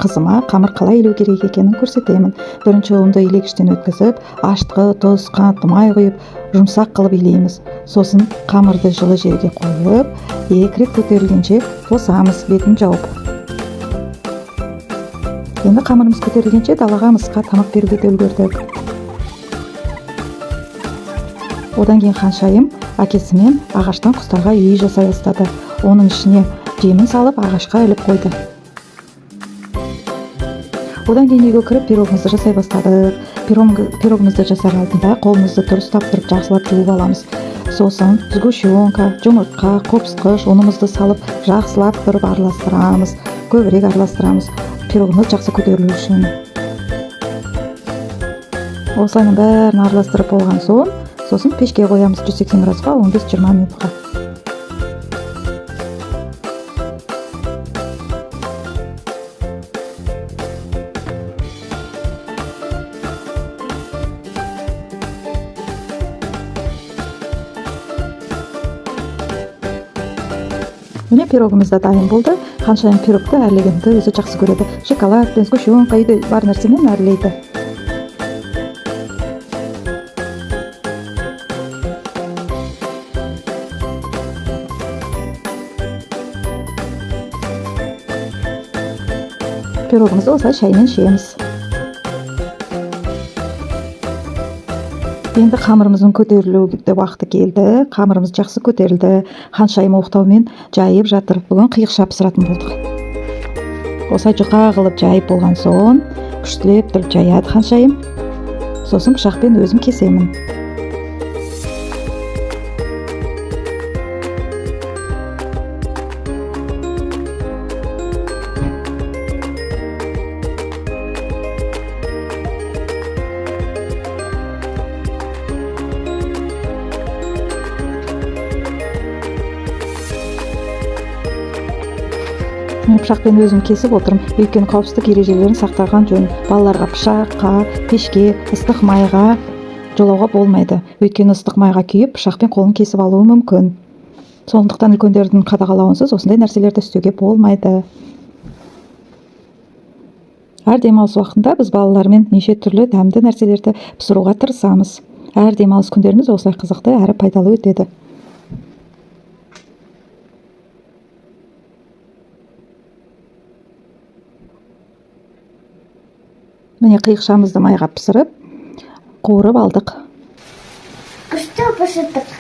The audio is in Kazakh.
қызыма қамыр қалай илеу керек екенін көрсетемін. Бірінші ұнды илегіштен өткізіп, аштығы, тұз, қант, май құйып, жұмсақ қылып илейміз. Сосын қамырды жылы жерге қойып, 2 рет көтерілгенше тосамыз, бетін жауып. Енді қамырымыз көтерілгенше далаға мысқа тамақ беруге де үлгердік. Одан кейін Ханшайым әкесімен ағаштан құстарға үй жасай бастады. Оның ішіне жемін салып, ағашқа іліп қойды. Одан кейін үйге кіріп пирогымызды жасай бастадық. Пирогымызды жасар алдында қолымызды дұрыстап тұрып жақсылап жуып аламыз. Сосын сгущенка, жұмыртқа, қопсытқыш, ұнымызды салып жақсылап тұрып араластырамыз. Көбірек араластырамыз, пирогымыз жақсы көтерілу үшін. Осылайның бәрін араластырып болған сосын пешке қоямыз 180 градусқа 15-20 минутқа. Міне пирогымыз да дайын болды. Ханшайым пирогты әрлегенді өзі жақсы көреді. Шоколад пен сгущенка үйде бар нәрсемен әрлейді. Пирогымызды осылай шаймен ішеміз. Енді қамырымыздың көтерілуге уақыты келді. Қамырымыз жақсы көтерілді. Ханшайым оқтаумен жайып жатыр. Бүгін қиықша пісіретін болдық. Осылай жұқа қылып жайып болған соң, күштілеп тұрып жаяды Ханшайым. Сосын пышақпен өзім кесемін. Пышақпен өзім кесіп отырмын. Өйткені қауіпсіздік ережелерін сақтаған жөн. Балаларға пышаққа, пешке, ыстық майға жолауға болмайды. Өйткені ыстық майға күйіп, пышақпен қолын кесіп алуы мүмкін. Сондықтан үлкендердің қадағалауынсыз осындай нәрселерді істеуге болмайды. Әр демалыс уақытында біз балалармен неше түрлі дәмді нәрселерді пісіруге тырысамыз. Әр демалыс күндеріміз осылай қызықты әрі пайдалы өтеді. Міне қиықшамызды майға пісіріп, қуырып алдық. Күшті пісірдік.